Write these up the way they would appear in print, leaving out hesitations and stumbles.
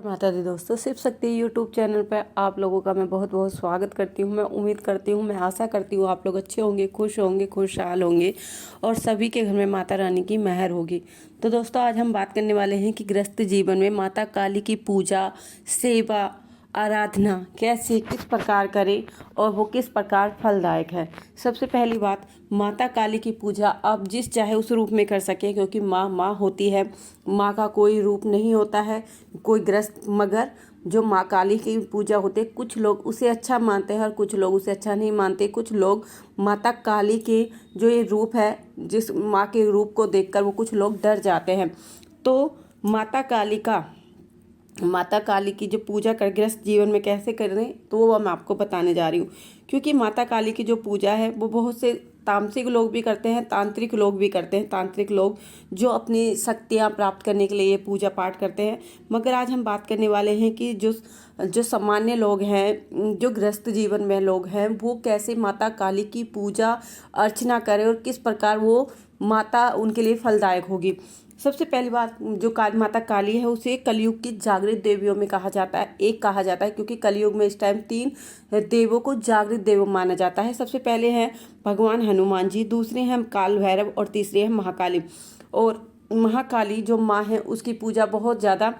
माता दी दोस्तों, Shiv Shakti YouTube channel पर आप लोगों का मैं बहुत बहुत स्वागत करती हूँ। मैं उम्मीद करती हूँ, मैं आशा करती हूँ आप लोग अच्छे होंगे, खुश होंगे, खुशहाल होंगे और सभी के घर में माता रानी की मेहर होगी। तो दोस्तों, आज हम बात करने वाले हैं कि गृहस्थ जीवन में माता काली की पूजा, सेवा, आराधना कैसे किस प्रकार करें और वो किस प्रकार फलदायक है। सबसे पहली बात, माता काली की पूजा आप जिस चाहे उस रूप में कर सकें, क्योंकि माँ माँ होती है, माँ का कोई रूप नहीं होता है कोई ग्रस्त। मगर जो माँ काली की पूजा होती है, कुछ लोग उसे अच्छा मानते हैं और कुछ लोग उसे अच्छा नहीं मानते। कुछ लोग माता काली के जो ये रूप है, जिस माँ के रूप को देखकर वो कुछ लोग डर जाते हैं। तो माता काली की जो पूजा कर गृहस्थ जीवन में कैसे करें, तो वो मैं आपको बताने जा रही हूँ। क्योंकि माता काली की जो पूजा है वो बहुत से तामसिक लोग भी करते हैं, तांत्रिक लोग भी करते हैं। तांत्रिक लोग जो अपनी शक्तियाँ प्राप्त करने के लिए ये पूजा पाठ करते हैं। मगर आज हम बात करने वाले हैं कि जो सामान्य लोग हैं, जो गृहस्थ जीवन में लोग हैं, वो कैसे माता काली की पूजा अर्चना करें और किस प्रकार वो माता उनके लिए फलदायक होगी। सबसे पहली बात, जो माता काली है उसे कलयुग की जागृत देवियों में कहा जाता है, क्योंकि कलयुग में इस टाइम 3 देवों को जागृत देव माना जाता है। सबसे पहले हैं भगवान हनुमान जी, दूसरे हैं काल भैरव और तीसरे हैं महाकाली। और महाकाली जो माँ है उसकी पूजा बहुत ज़्यादा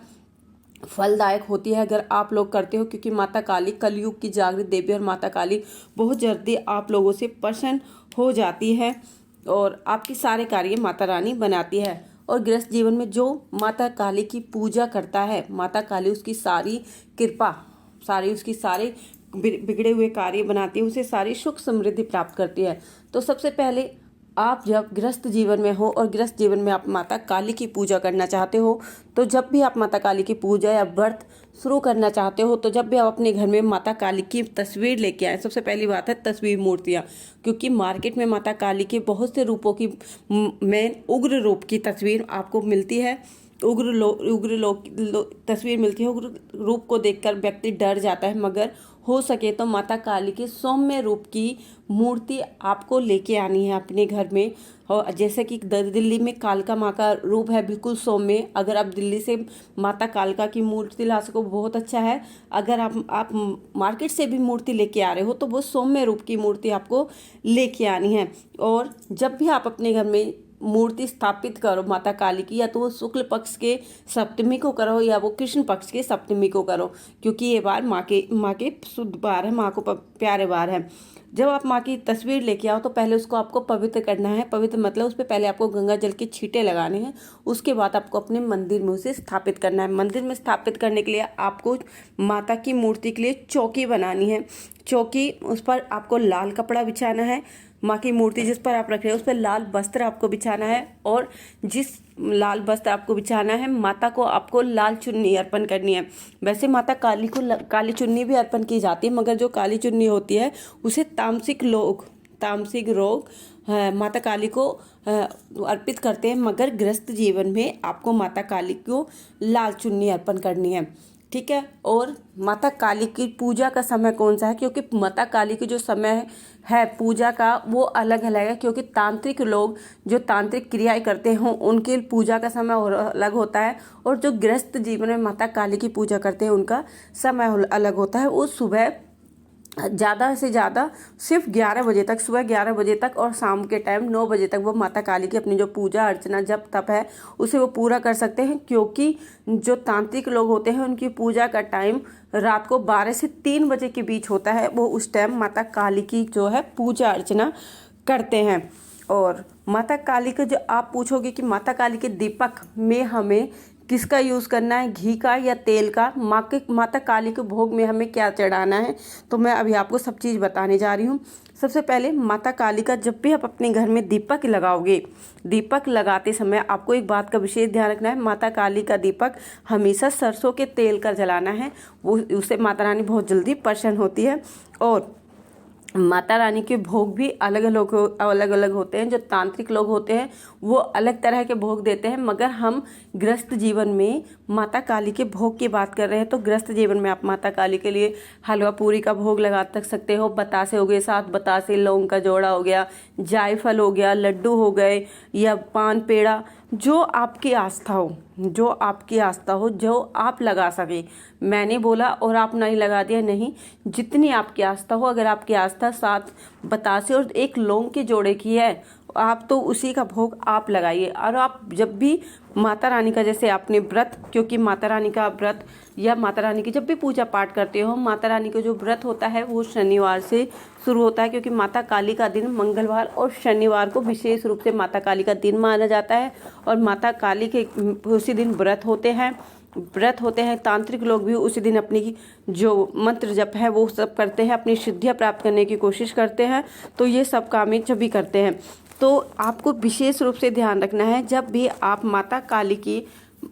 फलदायक होती है अगर आप लोग करते हो, क्योंकि माता काली कलयुग की जागृत देवी और माता काली बहुत जल्दी आप लोगों से प्रसन्न हो जाती है और आपकी सारे कार्य माता रानी बनाती है। और गृहस्थ जीवन में जो माता काली की पूजा करता है, माता काली उसकी सारी कृपा, उसकी सारे बिगड़े हुए कार्य बनाती है, उसे सारी सुख समृद्धि प्राप्त करती है। तो सबसे पहले आप जब गृहस्थ जीवन में हो और गृहस्थ जीवन में आप माता काली की पूजा करना चाहते हो, तो जब भी आप माता काली की पूजा या व्रत शुरू करना चाहते हो, तो जब भी आप अपने घर में माता काली की तस्वीर लेके आए। सबसे पहली बात है तस्वीर मूर्तियाँ, क्योंकि मार्केट में माता काली के बहुत से रूपों की मेन उग्र रूप की तस्वीर आपको मिलती है। तस्वीर मिलती है। उग्र रूप को देखकर व्यक्ति डर जाता है, मगर हो सके तो माता काली के सौम्य रूप की मूर्ति आपको लेके आनी है अपने घर में। और जैसे कि दिल्ली में कालका माँ का रूप है बिल्कुल सौम्य, अगर आप दिल्ली से माता कालका की मूर्ति ला सको बहुत अच्छा है। अगर आप मार्केट से भी मूर्ति लेके आ रहे हो तो वो सौम्य रूप की मूर्ति आपको लेके आनी है। और जब भी आप अपने घर में मूर्ति स्थापित करो माता काली की, या तो वो शुक्ल पक्ष के सप्तमी को करो या वो कृष्ण पक्ष के सप्तमी को करो, क्योंकि ये बार माँ के शुद्ध बार है, माँ को प्यारे बार है। जब आप माँ की तस्वीर लेके आओ तो पहले उसको आपको पवित्र करना है। पवित्र मतलब उस पर पहले आपको गंगा जल के छींटे लगाने हैं। उसके बाद आपको अपने मंदिर में उसे स्थापित करना है। मंदिर में स्थापित करने के लिए आपको माता की मूर्ति के लिए चौकी बनानी है। चौकी, उस पर आपको लाल कपड़ा बिछाना है। माँ की मूर्ति जिस पर आप रख रहे हो उस पर लाल वस्त्र आपको बिछाना है, और जिस लाल वस्त्र आपको बिछाना है, माता को आपको लाल चुन्नी अर्पण करनी है। वैसे माता काली को काली चुन्नी भी अर्पण की जाती है, मगर जो काली चुन्नी होती है उसे तामसिक रोग माता काली को अर्पित करते हैं। मगर गृहस्थ जीवन में आपको माता काली को लाल चुन्नी अर्पण करनी है, ठीक है। और माता काली की पूजा का समय कौन सा है, क्योंकि माता काली की जो समय है पूजा का वो अलग अलग है, क्योंकि तांत्रिक लोग जो तांत्रिक क्रियाएं करते हैं उनके पूजा का समय अलग होता है, और जो गृहस्थ जीवन में माता काली की पूजा करते हैं उनका समय अलग होता है। वो सुबह ज़्यादा से ज़्यादा सिर्फ 11 बजे तक, सुबह 11 बजे तक, और शाम के टाइम 9 बजे तक वो माता काली की अपनी जो पूजा अर्चना जप तप है उसे वो पूरा कर सकते हैं। क्योंकि जो तांत्रिक लोग होते हैं उनकी पूजा का टाइम रात को 12 से 3 बजे के बीच होता है। वो उस टाइम माता काली की जो है पूजा अर्चना करते हैं। और माता काली का जो आप पूछोगे कि माता काली के दीपक में हमें किसका यूज़ करना है, घी का या तेल का, माता काली के भोग में हमें क्या चढ़ाना है, तो मैं अभी आपको सब चीज़ बताने जा रही हूँ। सबसे पहले माता काली का जब भी आप अपने घर में दीपक लगाओगे, दीपक लगाते समय आपको एक बात का विशेष ध्यान रखना है। माता काली का दीपक हमेशा सरसों के तेल का जलाना है, वो उससे माता रानी बहुत जल्दी प्रसन्न होती है। और माता रानी के भोग भी अलग अलग होते हैं। जो तांत्रिक लोग होते हैं वो अलग तरह के भोग देते हैं, मगर हम गृहस्थ जीवन में माता काली के भोग की बात कर रहे हैं। तो गृहस्थ जीवन में आप माता काली के लिए हलवा पूरी का भोग लगा सकते हो। बतासे हो गए, 7 बतासे, लौंग का जोड़ा हो गया, जायफल हो गया, लड्डू हो गए, या पान पेड़ा जो आपकी आस्था हो, जो आपकी आस्था हो, जो आप लगा सके। मैंने बोला और आप नहीं लगा दिया, नहीं, जितनी आपकी आस्था हो। अगर आपकी आस्था 7 बतासे और 1 लौंग के जोड़े की है, आप तो उसी का भोग आप लगाइए। और आप जब भी माता रानी का, जैसे आपने व्रत, क्योंकि माता रानी का व्रत या माता रानी की जब भी पूजा पाठ करते हो, माता रानी का जो व्रत होता है वो शनिवार से शुरू होता है, क्योंकि माता काली का दिन मंगलवार और शनिवार को विशेष रूप से माता काली का दिन माना जाता है। और माता काली के उसी दिन व्रत होते हैं। तांत्रिक लोग भी उसी दिन अपनी जो मंत्र जप है वो सब करते हैं, अपनी सिद्धियां प्राप्त करने की कोशिश करते हैं। तो ये सब काम जब भी करते हैं, तो आपको विशेष रूप से ध्यान रखना है, जब भी आप माता काली की,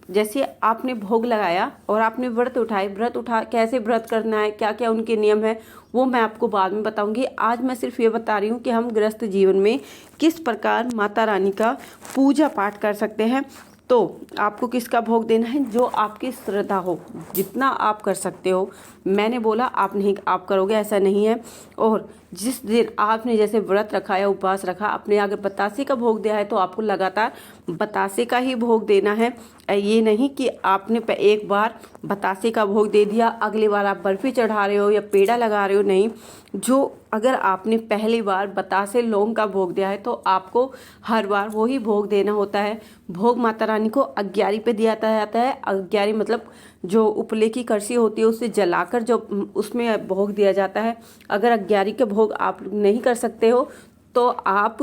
जैसे आपने भोग लगाया और आपने व्रत उठा, कैसे व्रत करना है, क्या क्या उनके नियम है, वो मैं आपको बाद में बताऊंगी। आज मैं सिर्फ ये बता रही हूँ कि हम गृहस्थ जीवन में किस प्रकार माता रानी का पूजा पाठ कर सकते हैं। तो आपको किसका भोग देना है, जो आपकी श्रद्धा हो, जितना आप कर सकते हो। मैंने बोला आप करोगे, ऐसा नहीं है। और जिस दिन आपने जैसे व्रत रखा या उपवास रखा, अपने आगे बतासे का भोग दिया है, तो आपको लगातार बतासे का ही भोग देना है। ये नहीं कि आपने एक बार बतासे का भोग दे दिया, अगली बार आप बर्फी चढ़ा रहे हो या पेड़ा लगा रहे हो, नहीं। जो अगर आपने पहली बार बतासे लौंग का भोग दिया है, तो आपको हर बार वही भोग देना होता है। भोग माता रानी को अग्यारी पे दिया जाता है। अग्यारी मतलब जो उपले की कलशी होती है, उसे जलाकर जो उसमें भोग दिया जाता है। अगर अग्यारी के भोग आप नहीं कर सकते हो, तो आप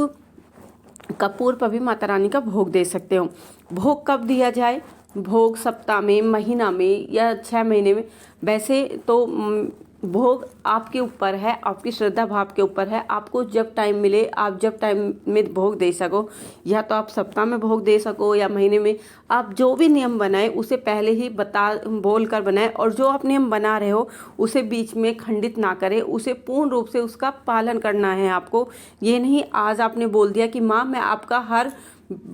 कपूर पर भी माता रानी का भोग दे सकते हो। भोग कब दिया जाए, भोग सप्ताह में, महीना में या 6 महीने में। वैसे तो भोग आपके ऊपर है, आपकी श्रद्धा भाव के ऊपर है। आपको जब टाइम मिले, आप जब टाइम में भोग दे सको, या तो आप सप्ताह में भोग दे सको या महीने में। आप जो भी नियम बनाए उसे पहले ही बोल कर बनाए, और जो आप नियम बना रहे हो उसे बीच में खंडित ना करें, उसे पूर्ण रूप से उसका पालन करना है आपको। ये नहीं आज आपने बोल दिया कि माँ मैं आपका हर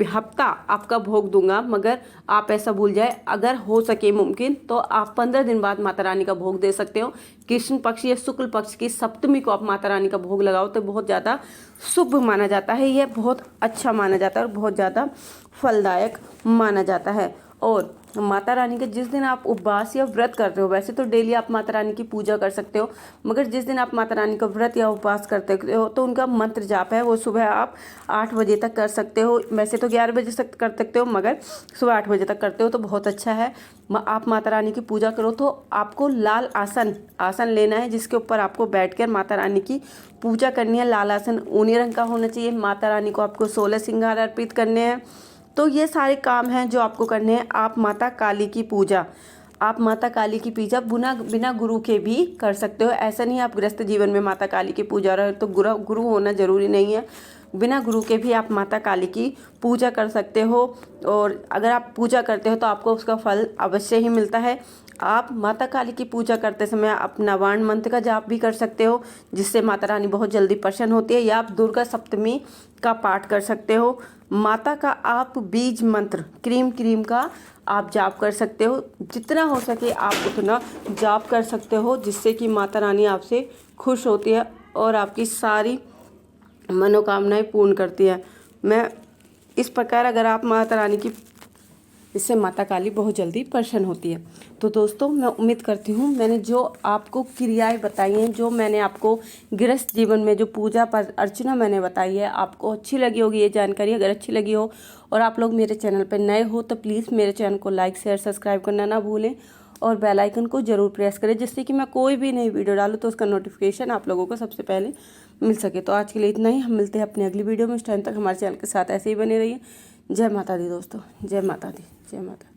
हफ्ता आपका भोग दूंगा, मगर आप ऐसा भूल जाए। अगर हो सके मुमकिन तो आप 15 दिन बाद माता रानी का भोग दे सकते हो। कृष्ण पक्ष या शुक्ल पक्ष की सप्तमी को आप माता रानी का भोग लगाओ तो बहुत ज़्यादा शुभ माना जाता है, यह बहुत अच्छा माना जाता है और बहुत ज़्यादा फलदायक माना जाता है। और माता रानी के जिस दिन आप उपवास या व्रत करते हो, वैसे तो डेली आप माता रानी की पूजा कर सकते हो, मगर जिस दिन आप माता रानी का व्रत या उपवास करते हो, तो उनका मंत्र जाप है वो सुबह आप 8 बजे तक कर सकते हो। वैसे तो 11 बजे तक कर सकते हो, मगर सुबह 8 बजे तक करते हो तो बहुत अच्छा है। आप माता रानी की पूजा करो तो आपको लाल आसन लेना है, जिसके ऊपर आपको बैठकर माता रानी की पूजा करनी है। लाल आसन ऊनी रंग का होना चाहिए। माता रानी को आपको 16 श्रृंगार अर्पित करने हैं। तो ये सारे काम हैं जो आपको करने हैं। आप माता काली की पूजा बिना गुरु के भी कर सकते हो। ऐसा नहीं आप गृहस्थ जीवन में माता काली की पूजा रहे तो गुरु होना जरूरी नहीं है। बिना गुरु के भी आप माता काली की पूजा कर सकते हो, और अगर आप पूजा करते हो तो आपको उसका फल अवश्य ही मिलता है। आप माता काली की पूजा करते समय अपना वाण मंत्र का जाप भी कर सकते हो, जिससे माता रानी बहुत जल्दी प्रसन्न होती है। या आप दुर्गा सप्तमी का पाठ कर सकते हो। माता का आप बीज मंत्र क्रीम का आप जाप कर सकते हो। जितना हो सके आप उतना जाप कर सकते हो, जिससे कि माता रानी आपसे खुश होती है और आपकी सारी मनोकामनाएं पूर्ण करती है। मैं इस प्रकार अगर आप माता रानी की, इससे माता काली बहुत जल्दी प्रसन्न होती है। तो दोस्तों मैं उम्मीद करती हूँ मैंने जो आपको क्रियाएं बताई हैं, जो मैंने आपको गृहस्थ जीवन में जो पूजा अर्चना मैंने बताई है, आपको अच्छी लगी होगी ये जानकारी। अगर अच्छी लगी हो और आप लोग मेरे चैनल पर नए हो तो प्लीज़ मेरे चैनल को लाइक शेयर सब्सक्राइब करना ना भूलें, और बेल आइकन को जरूर प्रेस करें, जिससे कि मैं कोई भी नई वीडियो डालूँ तो उसका नोटिफिकेशन आप लोगों को सबसे पहले मिल सके। तो आज के लिए इतना ही। हम मिलते हैं अपनी अगली वीडियो में। उस टाइम तक हमारे चैनल के साथ ऐसे ही बने रहिए। जय माता दी दोस्तों, जय माता दी, जय माता।